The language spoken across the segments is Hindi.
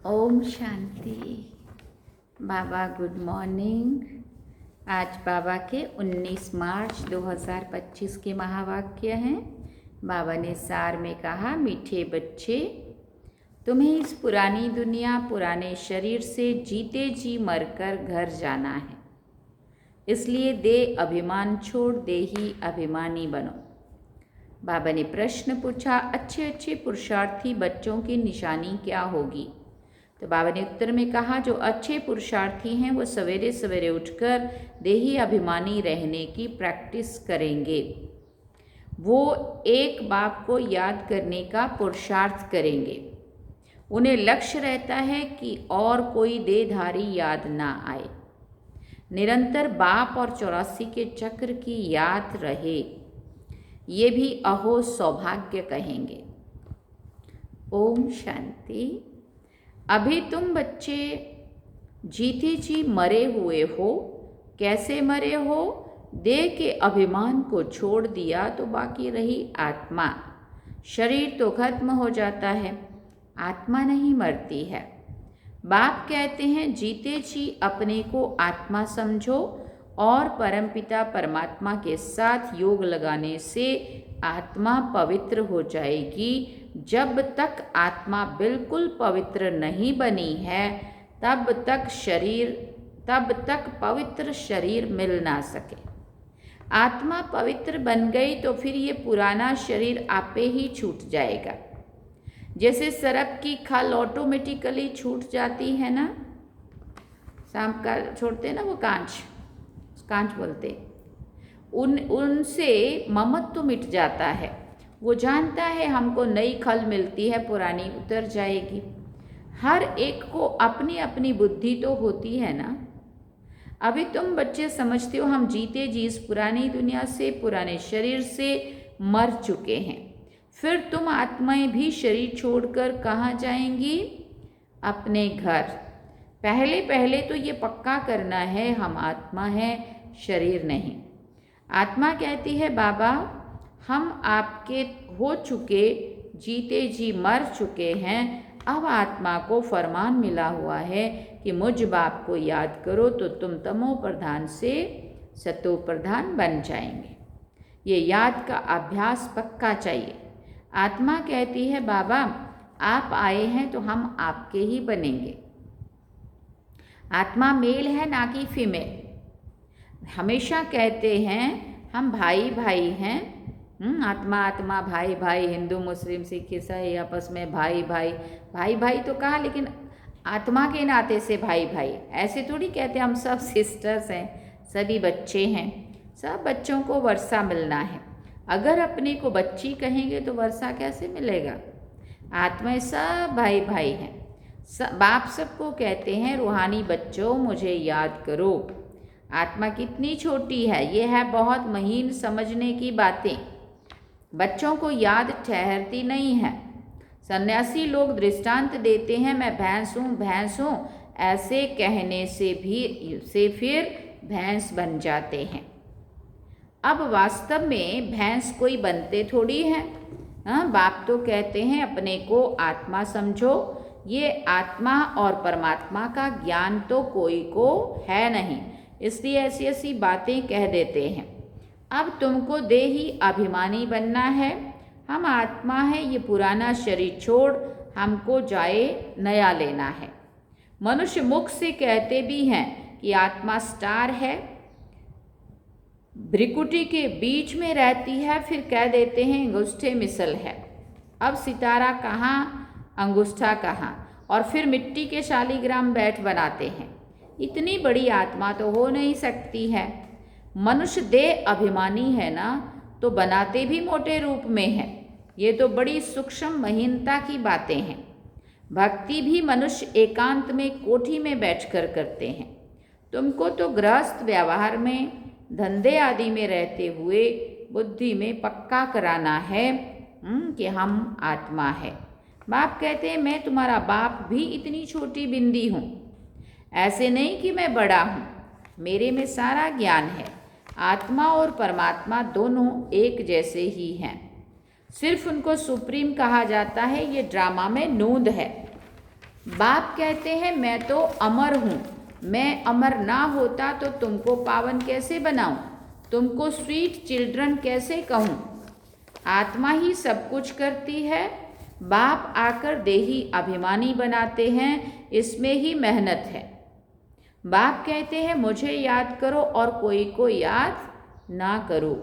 ओम शांति। बाबा गुड मॉर्निंग। आज बाबा के 19 मार्च 2025 के महावाक्य हैं। बाबा ने सार में कहा, मीठे बच्चे, तुम्हें इस पुरानी दुनिया, पुराने शरीर से जीते जी मरकर घर जाना है। इसलिए देह अभिमान छोड़ देही अभिमानी बनो। बाबा ने प्रश्न पूछा, अच्छे अच्छे पुरुषार्थी बच्चों की निशानी क्या होगी? तो बाबा ने उत्तर में कहा, जो अच्छे पुरुषार्थी हैं वो सवेरे सवेरे उठकर देही अभिमानी रहने की प्रैक्टिस करेंगे। वो एक बाप को याद करने का पुरुषार्थ करेंगे। उन्हें लक्ष्य रहता है कि और कोई देहधारी याद ना आए। निरंतर बाप और 84 के चक्र की याद रहे। ये भी अहो सौभाग्य कहेंगे। ओम शांति। अभी तुम बच्चे जीते जी मरे हुए हो। कैसे मरे हो? देह के अभिमान को छोड़ दिया तो बाकी रही आत्मा। शरीर तो खत्म हो जाता है, आत्मा नहीं मरती है। बाप कहते हैं, जीते जी अपने को आत्मा समझो और परमपिता परमात्मा के साथ योग लगाने से आत्मा पवित्र हो जाएगी। जब तक आत्मा बिल्कुल पवित्र नहीं बनी है तब तक पवित्र शरीर मिल ना सके। आत्मा पवित्र बन गई तो फिर ये पुराना शरीर आपे ही छूट जाएगा। जैसे सरक की खल ऑटोमेटिकली छूट जाती है ना, शाम का छोड़ते हैं ना वो कांच बोलते, उनसे ममत्व मिट जाता है। वो जानता है हमको नई खल मिलती है, पुरानी उतर जाएगी। हर एक को अपनी अपनी बुद्धि तो होती है ना। अभी तुम बच्चे समझते हो हम जीते जी इस पुरानी दुनिया से, पुराने शरीर से मर चुके हैं। फिर तुम आत्माएं भी शरीर छोड़कर कहाँ जाएंगी? अपने घर। पहले पहले तो ये पक्का करना है हम आत्मा है, शरीर नहीं। आत्मा कहती है, बाबा हम आपके हो चुके, जीते जी मर चुके हैं। अब आत्मा को फरमान मिला हुआ है कि मुझ बाप को याद करो तो तुम तमो प्रधान से सतो प्रधान बन जाएंगे। ये याद का अभ्यास पक्का चाहिए। आत्मा कहती है, बाबा आप आए हैं तो हम आपके ही बनेंगे। आत्मा मेल है ना कि फीमेल। हमेशा कहते हैं हम भाई भाई हैं। आत्मा आत्मा, भाई भाई, हिंदू मुस्लिम सिख ईसाई आपस में भाई भाई भाई भाई तो कहा, लेकिन आत्मा के नाते से भाई भाई ऐसे थोड़ी कहते हम सब सिस्टर्स हैं, सभी बच्चे हैं। सब बच्चों को वर्षा मिलना है। अगर अपने को बच्ची कहेंगे तो वर्षा कैसे मिलेगा? आत्माएं सब भाई भाई हैं। बाप सबको कहते हैं, रूहानी बच्चों मुझे याद करो। आत्मा कितनी छोटी है, ये है बहुत महीन समझने की बातें। बच्चों को याद ठहरती नहीं है। सन्यासी लोग दृष्टांत देते हैं, मैं भैंस हूँ, ऐसे कहने से फिर भैंस बन जाते हैं। अब वास्तव में भैंस कोई बनते थोड़ी है। बाप तो कहते हैं अपने को आत्मा समझो। ये आत्मा और परमात्मा का ज्ञान तो कोई को है नहीं, इसलिए ऐसी ऐसी बातें कह देते हैं। अब तुमको देही अभिमानी बनना है। हम आत्मा है, ये पुराना शरीर छोड़ हमको जाए नया लेना है। मनुष्य मुख से कहते भी हैं कि आत्मा स्टार है, भ्रिकुटी के बीच में रहती है, फिर कह देते हैं अंगूठे मिसल है। अब सितारा कहाँ, अंगूठा कहाँ, और फिर मिट्टी के शालीग्राम बैठ बनाते हैं। इतनी बड़ी आत्मा तो हो नहीं सकती है। मनुष्य देह अभिमानी है ना, तो बनाते भी मोटे रूप में है। ये तो बड़ी सूक्ष्म महीनता की बातें हैं। भक्ति भी मनुष्य एकांत में कोठी में बैठकर करते हैं। तुमको तो गृहस्थ व्यवहार में, धंधे आदि में रहते हुए बुद्धि में पक्का कराना है कि हम आत्मा है। बाप कहते हैं, मैं तुम्हारा बाप भी इतनी छोटी बिंदी हूँ। ऐसे नहीं कि मैं बड़ा हूँ, मेरे में सारा ज्ञान है। आत्मा और परमात्मा दोनों एक जैसे ही हैं। सिर्फ उनको सुप्रीम कहा जाता है, ये ड्रामा में नूंद है। बाप कहते हैं मैं तो अमर हूँ, मैं अमर ना होता तो तुमको पावन कैसे बनाऊं, तुमको स्वीट चिल्ड्रन कैसे कहूँ। आत्मा ही सब कुछ करती है, बाप आकर देही अभिमानी बनाते हैं, इसमें ही मेहनत है। बाप कहते हैं मुझे याद करो और कोई को याद ना करो।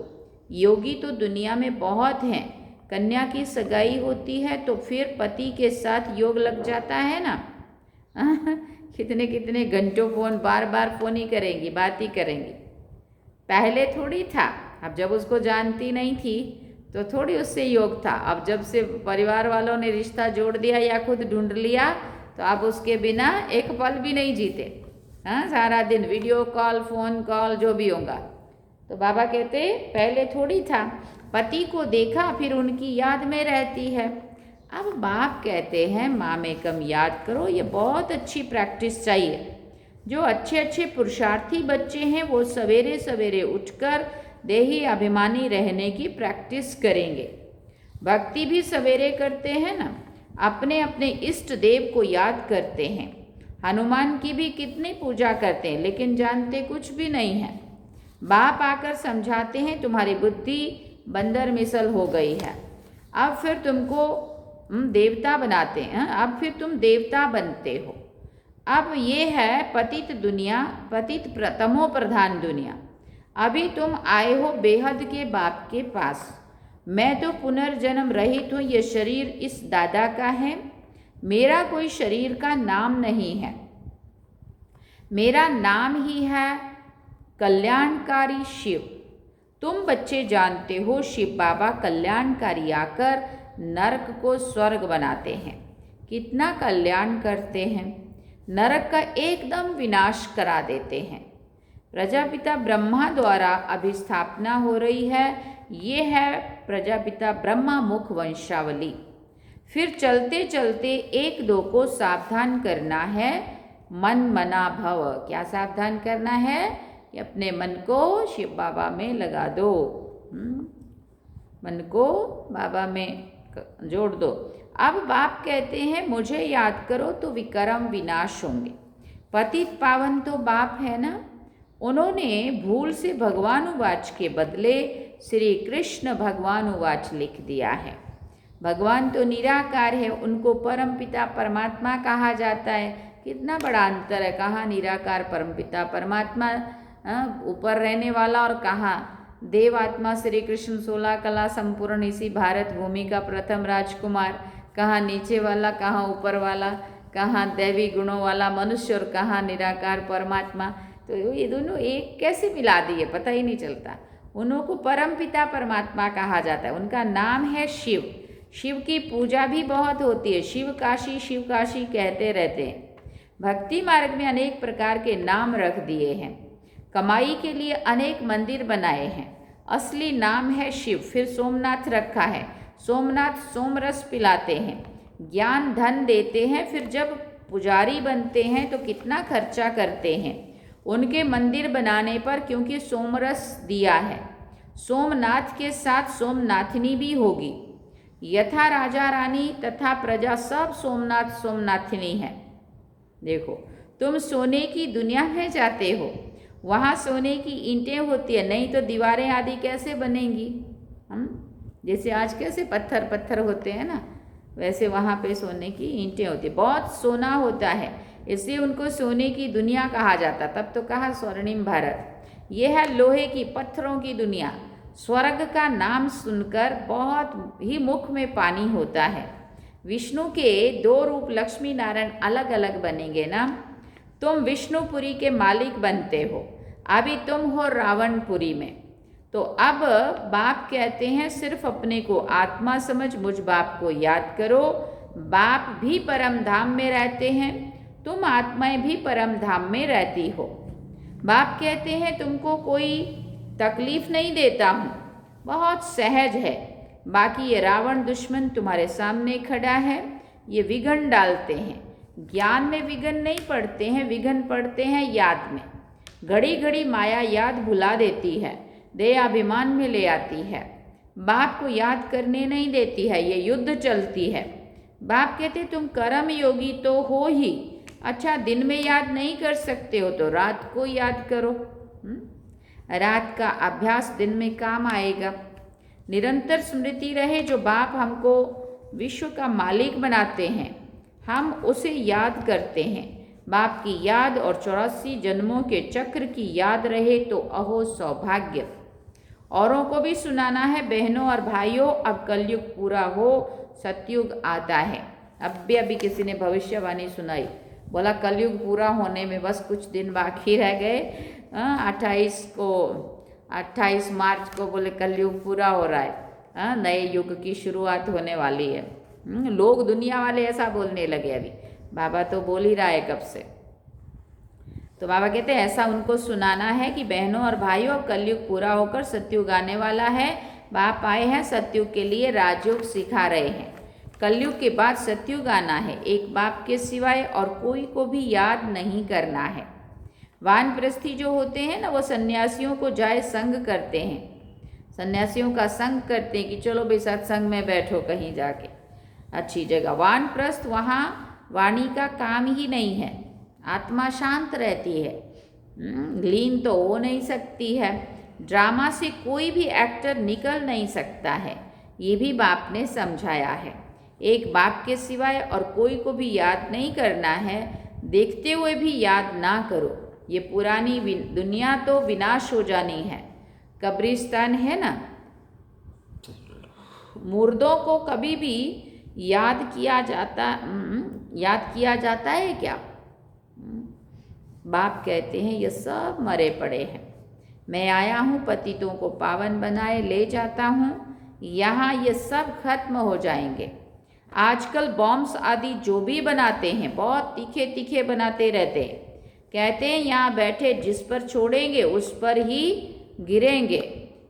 योगी तो दुनिया में बहुत हैं, कन्या की सगाई होती है तो फिर पति के साथ योग लग जाता है ना। कितने कितने घंटों फोन, बार बार फोन ही करेंगी, बात ही करेंगी। पहले थोड़ी था, अब जब उसको जानती नहीं थी तो थोड़ी उससे योग था। अब जब से परिवार वालों ने रिश्ता जोड़ दिया या खुद ढूंढ लिया तो अब उसके बिना एक पल भी नहीं जीते। हाँ, सारा दिन वीडियो कॉल, फोन कॉल, जो भी होगा। तो बाबा कहते पहले थोड़ी था, पति को देखा फिर उनकी याद में रहती है। अब बाप कहते हैं माँ में कम याद करो, ये बहुत अच्छी प्रैक्टिस चाहिए। जो अच्छे अच्छे पुरुषार्थी बच्चे हैं वो सवेरे सवेरे उठकर देही अभिमानी रहने की प्रैक्टिस करेंगे। भक्ति भी सवेरे करते हैं ना, अपने अपने इष्ट देव को याद करते हैं। हनुमान की भी कितनी पूजा करते हैं लेकिन जानते कुछ भी नहीं है। बाप आकर समझाते हैं तुम्हारी बुद्धि बंदर मिसल हो गई है, अब फिर तुमको देवता बनाते हैं, अब फिर तुम देवता बनते हो। अब ये है पतित दुनिया, पतित तमो प्रधान दुनिया। अभी तुम आए हो बेहद के बाप के पास। मैं तो पुनर्जन्म रहित हूँ, ये शरीर इस दादा का है, मेरा कोई शरीर का नाम नहीं है। मेरा नाम ही है कल्याणकारी शिव। तुम बच्चे जानते हो शिव बाबा कल्याणकारी आकर नरक को स्वर्ग बनाते हैं। कितना कल्याण करते हैं, नरक का एकदम विनाश करा देते हैं। प्रजापिता ब्रह्मा द्वारा अभी स्थापना हो रही है, ये है प्रजापिता ब्रह्मा मुख वंशावली। फिर चलते चलते एक दो को सावधान करना है, मन मना भव। क्या सावधान करना है? अपने मन को शिव बाबा में लगा दो, मन को बाबा में जोड़ दो। अब बाप कहते हैं मुझे याद करो तो विक्रम विनाश होंगे। पतित पावन तो बाप है ना, उन्होंने भूल से भगवानुवाच के बदले श्री कृष्ण भगवानुवाच लिख दिया है। भगवान तो निराकार है, उनको परमपिता परमात्मा कहा जाता है। कितना बड़ा अंतर है, कहाँ निराकार परमपिता परमात्मा ऊपर रहने वाला और कहाँ देव आत्मा श्री कृष्ण 16 कला संपूर्ण इसी भारत भूमि का प्रथम राजकुमार, कहाँ नीचे वाला, कहाँ ऊपर वाला, कहाँ दैवी गुणों वाला मनुष्य और कहाँ निराकार परमात्मा। तो ये दोनों एक कैसे मिला दिए पता ही नहीं चलता। उनको परम पिता परमात्मा कहा जाता है, उनका नाम है शिव। शिव की पूजा भी बहुत होती है, शिव काशी कहते रहते हैं। भक्ति मार्ग में अनेक प्रकार के नाम रख दिए हैं, कमाई के लिए अनेक मंदिर बनाए हैं। असली नाम है शिव। फिर सोमनाथ रखा है, सोमनाथ सोमरस पिलाते हैं, ज्ञान धन देते हैं। फिर जब पुजारी बनते हैं तो कितना खर्चा करते हैं उनके मंदिर बनाने पर, क्योंकि सोमरस दिया है। सोमनाथ के साथ सोमनाथिनी भी होगी। यथा राजा रानी तथा प्रजा सब सोमनाथ सोमनाथिनी है। देखो, तुम सोने की दुनिया में जाते हो, वहाँ सोने की ईंटें होती है, नहीं तो दीवारें आदि कैसे बनेंगी। हम जैसे आज कैसे पत्थर होते हैं ना, वैसे वहाँ पे सोने की ईंटें होती है। बहुत सोना होता है, इसलिए उनको सोने की दुनिया कहा जाता। तब तो कहा स्वर्णिम भारत। ये है लोहे की पत्थरों की दुनिया। स्वर्ग का नाम सुनकर बहुत ही मुख में पानी होता है। विष्णु के 2 रूप लक्ष्मी नारायण अलग अलग बनेंगे ना। तुम विष्णुपुरी के मालिक बनते हो, अभी तुम हो रावणपुरी में। तो अब बाप कहते हैं सिर्फ अपने को आत्मा समझ मुझ बाप को याद करो। बाप भी परम धाम में रहते हैं, तुम आत्माएं भी परम धाम में रहती हो। बाप कहते हैं तुमको कोई तकलीफ नहीं देता हूँ, बहुत सहज है। बाकी ये रावण दुश्मन तुम्हारे सामने खड़ा है, ये विघन डालते हैं। ज्ञान में विघन नहीं पड़ते हैं, विघन पड़ते हैं याद में। घड़ी घड़ी माया याद भुला देती है, देहाभिमान में ले आती है, बाप को याद करने नहीं देती है। ये युद्ध चलती है। बाप कहते तुम कर्म योगी तो हो ही, अच्छा दिन में याद नहीं कर सकते हो तो रात को याद करो। रात का अभ्यास दिन में काम आएगा। निरंतर स्मृति रहे, जो बाप हमको विश्व का मालिक बनाते हैं हम उसे याद करते हैं। बाप की याद और 84 जन्मों के चक्र की याद रहे तो अहो सौभाग्य। औरों को भी सुनाना है, बहनों और भाइयों अब कलयुग पूरा हो, सतयुग आता है। अभी किसी ने भविष्यवाणी सुनाई, बोला कलयुग पूरा होने में बस कुछ दिन बाकी रह गए। 28 मार्च को बोले कलयुग पूरा हो रहा है, नए युग की शुरुआत होने वाली है। लोग दुनिया वाले ऐसा बोलने लगे। अभी बाबा तो बोल ही रहा है कब से। तो बाबा कहते हैं ऐसा उनको सुनाना है कि बहनों और भाइयों अब कलयुग पूरा होकर सतयुग आने वाला है। बाप आए हैं सतयुग के लिए, राजयोग सिखा रहे हैं। कलयुग के बाद सतयुग आना है, एक बाप के सिवाय और कोई को भी याद नहीं करना है। वानप्रस्थी जो होते हैं ना, वो सन्यासियों को जाए संग करते हैं, सन्यासियों का संग करते हैं कि चलो भाई सत्संग में बैठो कहीं जाके अच्छी जगह। वानप्रस्थ वहाँ वाणी का काम ही नहीं है, आत्मा शांत रहती है, लीन तो हो नहीं सकती है। ड्रामा से कोई भी एक्टर निकल नहीं सकता है, ये भी बाप ने समझाया है। एक बाप के सिवाय और कोई को भी याद नहीं करना है, देखते हुए भी याद ना करो। ये पुरानी दुनिया तो विनाश हो जानी है। कब्रिस्तान है ना, मुर्दों को कभी भी याद किया जाता है क्या? बाप कहते हैं ये सब मरे पड़े हैं, मैं आया हूँ पतितों को पावन बनाए ले जाता हूँ, यहाँ ये सब खत्म हो जाएंगे। आजकल बॉम्ब्स आदि जो भी बनाते हैं बहुत तीखे तीखे बनाते रहते हैं, कहते हैं यहाँ बैठे जिस पर छोड़ेंगे उस पर ही गिरेंगे।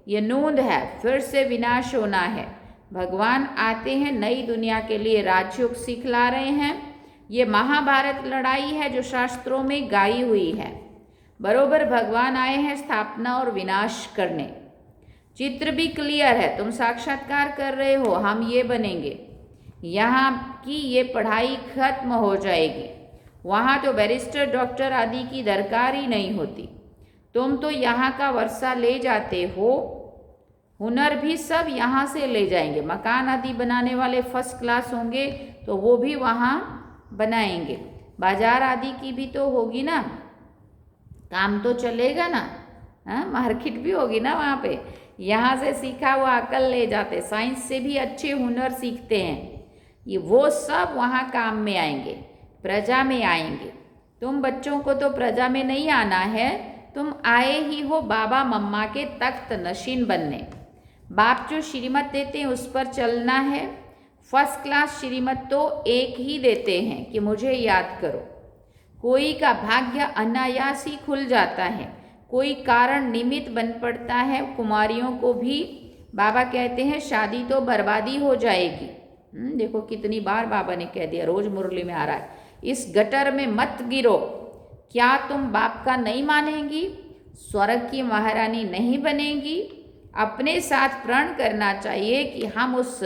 ये नूंद है, फिर से विनाश होना है। भगवान आते हैं नई दुनिया के लिए, राजयोग सिखला रहे हैं। ये महाभारत लड़ाई है जो शास्त्रों में गाई हुई है। बरोबर भगवान आए हैं स्थापना और विनाश करने। चित्र भी क्लियर है, तुम साक्षात्कार कर रहे हो, हम ये बनेंगे। यहाँ की ये पढ़ाई खत्म हो जाएगी, वहाँ तो बैरिस्टर डॉक्टर आदि की दरकार ही नहीं होती। तुम तो यहाँ का वर्षा ले जाते हो, हुनर भी सब यहाँ से ले जाएंगे। मकान आदि बनाने वाले फर्स्ट क्लास होंगे तो वो भी वहाँ बनाएंगे। बाजार आदि की भी तो होगी ना, काम तो चलेगा ना, मार्केट भी होगी ना वहाँ पे। यहाँ से सीखा हुआ अकल ले जाते, साइंस से भी अच्छे हुनर सीखते हैं, ये वो सब वहाँ काम में आएंगे, प्रजा में आएंगे। तुम बच्चों को तो प्रजा में नहीं आना है, तुम आए ही हो बाबा मम्मा के तख्त नशीन बनने। बाप जो श्रीमत देते हैं उस पर चलना है। फर्स्ट क्लास श्रीमत तो एक ही देते हैं कि मुझे याद करो। कोई का भाग्य अनायास ही खुल जाता है, कोई कारण निमित्त बन पड़ता है। कुमारियों को भी बाबा कहते हैं शादी तो बर्बादी हो जाएगी। देखो कितनी बार बाबा ने कह दिया, रोज मुरली में आ रहा है, इस गटर में मत गिरो। क्या तुम बाप का नहीं मानेंगी? स्वर्ग की महारानी नहीं बनेगी? अपने साथ प्रण करना चाहिए कि हम उस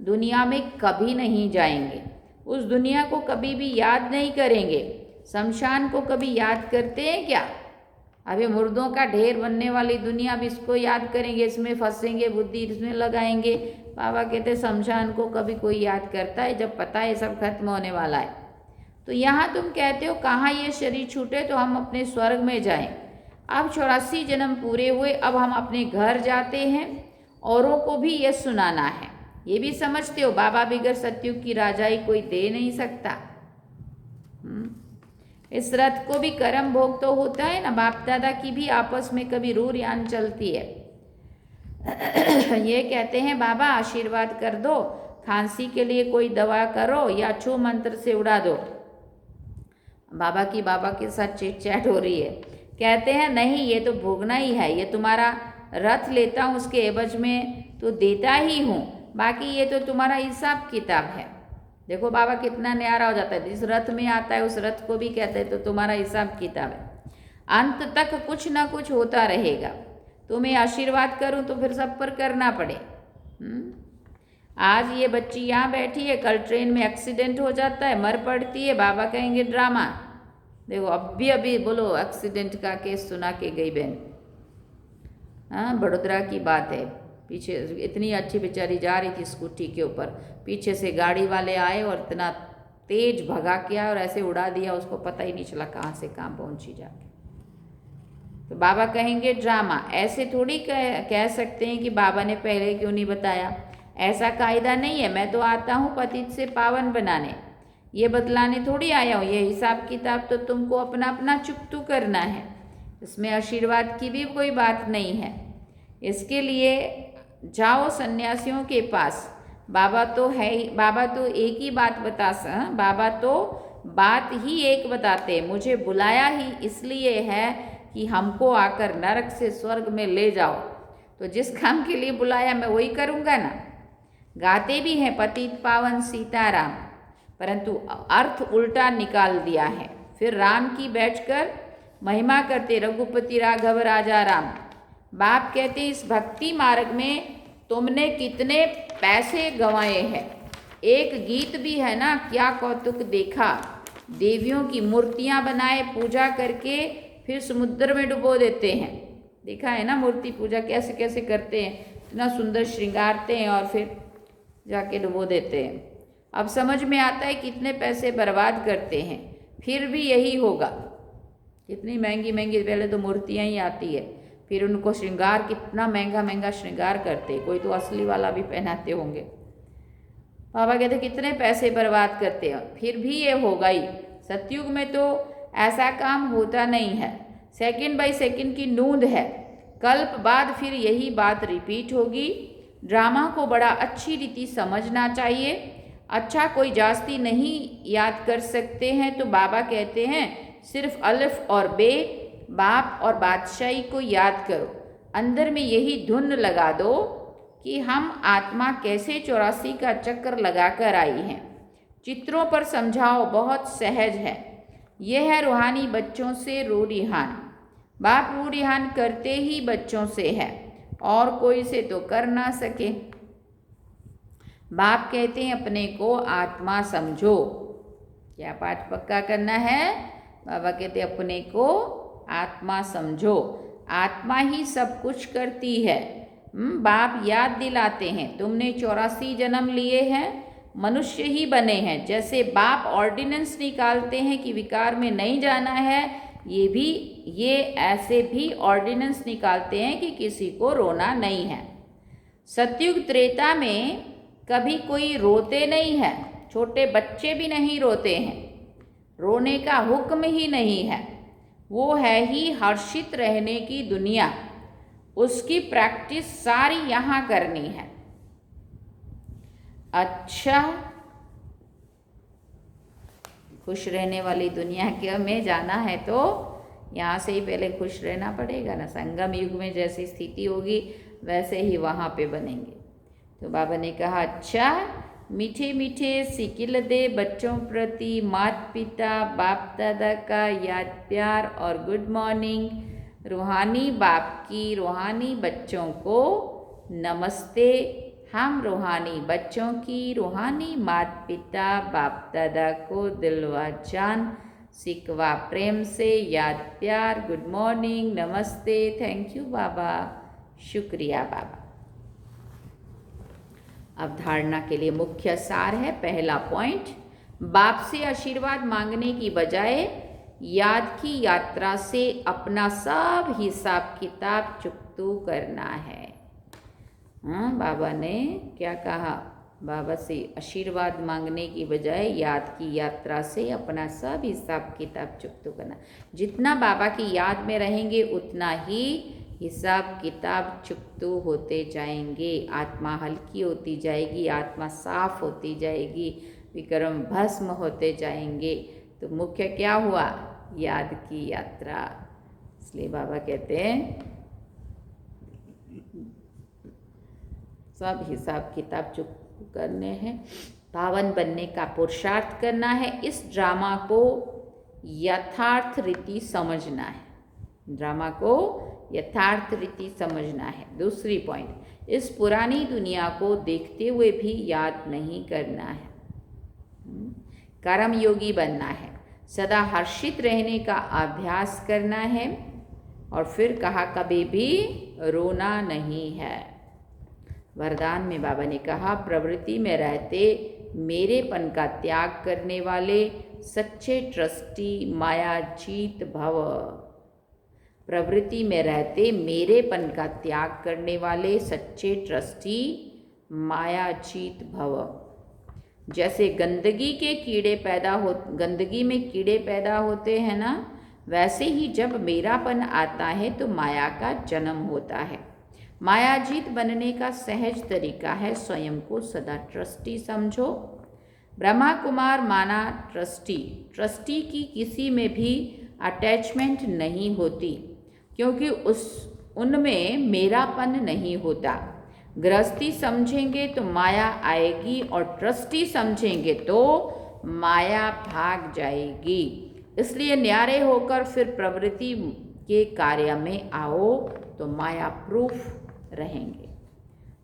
दुनिया में कभी नहीं जाएंगे, उस दुनिया को कभी भी याद नहीं करेंगे। शमशान को कभी याद करते हैं क्या? अभी मुर्दों का ढेर बनने वाली दुनिया, अब इसको याद करेंगे, इसमें फंसेंगे, बुद्धि इसमें लगाएंगे। बाबा कहते शमशान को कभी कोई याद करता है जब पता है सब खत्म होने वाला है। तो यहाँ तुम कहते हो कहाँ ये शरीर छूटे तो हम अपने स्वर्ग में जाएं। अब 84 जन्म पूरे हुए, अब हम अपने घर जाते हैं, औरों को भी ये सुनाना है। ये भी समझते हो बाबा बिगर सतयुग की राजाई कोई दे नहीं सकता। इस रथ को भी कर्म भोग तो होता है ना, बाप दादा की भी आपस में कभी रूर यान चलती है। ये कहते हैं बाबा आशीर्वाद कर दो, खांसी के लिए कोई दवा करो या छू मंत्र से उड़ा दो। बाबा के साथ चिट चैट हो रही है। कहते हैं नहीं, ये तो भोगना ही है, ये तुम्हारा रथ लेता हूँ उसके एवज में तो देता ही हूँ, बाकी ये तो तुम्हारा हिसाब किताब है। देखो बाबा कितना न्यारा हो जाता है, जिस रथ में आता है उस रथ को भी कहते हैं तो तुम्हारा हिसाब किताब है। अंत तक कुछ ना कुछ होता रहेगा, तुम्हें आशीर्वाद करूं तो फिर सब पर करना पड़े। आज ये बच्ची यहाँ बैठी है, कल ट्रेन में एक्सीडेंट हो जाता है, मर पड़ती है, बाबा कहेंगे ड्रामा। देखो अभी बोलो एक्सीडेंट का केस सुना के गई बहन। हाँ, बड़ोदरा की बात है। पीछे इतनी अच्छी बेचारी जा रही थी स्कूटी के ऊपर, पीछे से गाड़ी वाले आए और इतना तेज भगा के आया और ऐसे उड़ा दिया, उसको पता ही नहीं चला कहाँ से कहाँ पहुँची जाके। तो बाबा कहेंगे ड्रामा। ऐसे थोड़ी कह सकते हैं कि बाबा ने पहले क्यों नहीं बताया। ऐसा कायदा नहीं है। मैं तो आता हूँ पतित से पावन बनाने, ये बतलाने थोड़ी आया हूँ। ये हिसाब किताब तो तुमको अपना अपना चुकतू करना है, इसमें आशीर्वाद की भी कोई बात नहीं है। इसके लिए जाओ सन्यासियों के पास। बाबा तो है ही, बाबा तो एक ही बात बाबा तो बात ही एक बताते। मुझे बुलाया ही इसलिए है कि हमको आकर नरक से स्वर्ग में ले जाओ। तो जिस काम के लिए बुलाया मैं वही करूँगा ना। गाते भी हैं पतित पावन सीताराम, परंतु अर्थ उल्टा निकाल दिया है। फिर राम की बैठकर महिमा करते रघुपति राघव राजा राम। बाप कहते इस भक्ति मार्ग में तुमने कितने पैसे गंवाए हैं। एक गीत भी है ना, क्या कौतुक देखा, देवियों की मूर्तियां बनाए पूजा करके फिर समुद्र में डुबो देते हैं। देखा है ना मूर्ति पूजा कैसे कैसे करते हैं, इतना सुंदर श्रृंगारते हैं और फिर जाके डुबो देते हैं। अब समझ में आता है कितने पैसे बर्बाद करते हैं। फिर भी यही होगा, कितनी महंगी महंगी पहले तो मूर्तियाँ ही आती है, फिर उनको श्रृंगार कितना महंगा महंगा श्रृंगार करते, कोई तो असली वाला भी पहनाते होंगे। बाबा कहते कितने पैसे बर्बाद करते हैं, फिर भी ये होगा ही। सतयुग में तो ऐसा काम होता नहीं है, सेकंड बाय सेकंड की नूंद है। कल्प बाद फिर यही बात रिपीट होगी। ड्रामा को बड़ा अच्छी रीति समझना चाहिए। अच्छा कोई जास्ती नहीं याद कर सकते हैं तो बाबा कहते हैं सिर्फ अलिफ और बे, बाप और बादशाही को याद करो। अंदर में यही धुन लगा दो कि हम आत्मा कैसे 84 का चक्कर लगाकर आई हैं। चित्रों पर समझाओ, बहुत सहज है। यह है रूहानी बच्चों से रूढ़िहान। बाप रूढ़िहान करते ही बच्चों से है, और कोई से तो कर ना सके। बाप कहते हैं अपने को आत्मा समझो। क्या पाठ पक्का करना है? बाबा कहते हैं अपने को आत्मा समझो। आत्मा ही सब कुछ करती है। बाप याद दिलाते हैं तुमने 84 जन्म लिए हैं, मनुष्य ही बने हैं। जैसे बाप ऑर्डिनेंस निकालते हैं कि विकार में नहीं जाना है, ये ऐसे भी ऑर्डिनेंस निकालते हैं कि किसी को रोना नहीं है। सतयुग त्रेता में कभी कोई रोते नहीं है, छोटे बच्चे भी नहीं रोते हैं, रोने का हुक्म ही नहीं है। वो है ही हर्षित रहने की दुनिया, उसकी प्रैक्टिस सारी यहाँ करनी है। अच्छा, खुश रहने वाली दुनिया के में जाना है तो यहाँ से ही पहले खुश रहना पड़ेगा ना। संगम युग में जैसी स्थिति होगी वैसे ही वहाँ पे बनेंगे। तो बाबा ने कहा अच्छा, मीठे मीठे सिकिल दे बच्चों प्रति माता पिता बाप दादा का याद प्यार और गुड मॉर्निंग। रूहानी बाप की रूहानी बच्चों को नमस्ते। हम रूहानी बच्चों की रूहानी माता पिता बाप दादा को दिलवा जान सिकवा प्रेम से याद प्यार, गुड मॉर्निंग, नमस्ते, थैंक यू बाबा, शुक्रिया बाबा। अब धारणा के लिए मुख्य सार है। पहला पॉइंट, बाप से आशीर्वाद मांगने की बजाय याद की यात्रा से अपना सब हिसाब किताब चुकतू करना है। बाबा ने क्या कहा? बाबा से आशीर्वाद मांगने की बजाय याद की यात्रा से अपना सब हिसाब किताब चुकतू करना। जितना बाबा की याद में रहेंगे उतना ही हिसाब किताब चुकतू होते जाएंगे। आत्मा हल्की होती जाएगी, आत्मा साफ होती जाएगी, विक्रम भस्म होते जाएंगे। तो मुख्य क्या हुआ? याद की यात्रा। इसलिए बाबा कहते हैं सब हिसाब किताब चुकतू करने हैं, पावन बनने का पुरुषार्थ करना है। इस ड्रामा को यथार्थ रीति समझना है, ड्रामा को यथार्थ रीति समझना है। दूसरी पॉइंट, इस पुरानी दुनिया को देखते हुए भी याद नहीं करना है। कर्म योगी बनना है, सदा हर्षित रहने का अभ्यास करना है। और फिर कहा कभी भी रोना नहीं है। वरदान में बाबा ने कहा प्रवृत्ति में रहते मेरेपन का त्याग करने वाले सच्चे ट्रस्टी मायाजीत भव। प्रवृत्ति में रहते मेरेपन का त्याग करने वाले सच्चे ट्रस्टी मायाजीत भव। जैसे गंदगी में कीड़े पैदा होते हैं ना, वैसे ही जब मेरापन आता है तो माया का जन्म होता है। मायाजीत बनने का सहज तरीका है स्वयं को सदा ट्रस्टी समझो। ब्रह्मा कुमार माना ट्रस्टी की किसी में भी अटैचमेंट नहीं होती, क्योंकि उनमें मेरापन नहीं होता। गृहस्थी समझेंगे तो माया आएगी और ट्रस्टी समझेंगे तो माया भाग जाएगी। इसलिए न्यारे होकर फिर प्रवृत्ति के कार्य में आओ तो माया प्रूफ रहेंगे।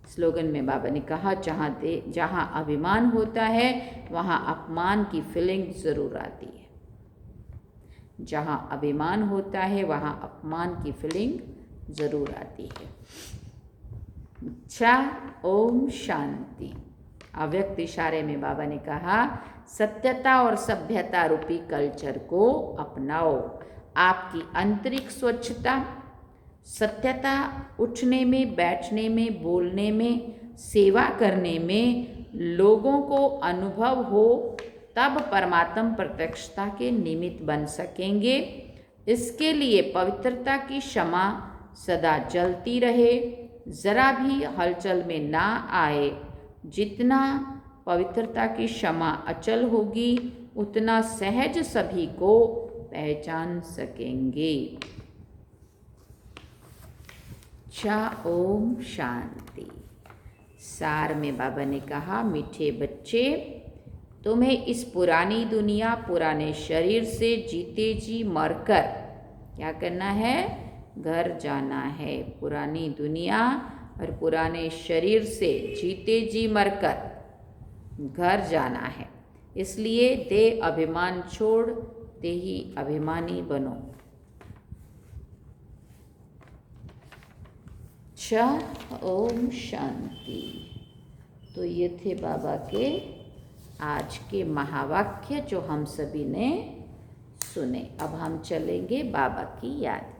स्लोगन में बाबा ने कहा जहाँ अभिमान होता है वहाँ अपमान की फीलिंग ज़रूर आती है। जहाँ अभिमान होता है वहाँ अपमान की फीलिंग ज़रूर आती है। अच्छा, ओम शांति। अव्यक्त इशारे में बाबा ने कहा सत्यता और सभ्यता रूपी कल्चर को अपनाओ। आपकी आंतरिक स्वच्छता, सत्यता उठने में, बैठने में, बोलने में, सेवा करने में लोगों को अनुभव हो, तब परमात्म प्रत्यक्षता के निमित्त बन सकेंगे। इसके लिए पवित्रता की क्षमा सदा जलती रहे, जरा भी हलचल में ना आए। जितना पवित्रता की क्षमा अचल होगी उतना सहज सभी को पहचान सकेंगे। ओम शांति। सार में बाबा ने कहा मीठे बच्चे, तुम्हें इस पुरानी दुनिया, पुराने शरीर से जीते जी मरकर क्या करना है? घर जाना है। पुरानी दुनिया और पुराने शरीर से जीते जी मरकर घर जाना है। इसलिए देह अभिमान छोड़ देही अभिमानी बनो। ओम शांति। तो ये थे बाबा के आज के महावाक्य जो हम सभी ने सुने। अब हम चलेंगे बाबा की याद।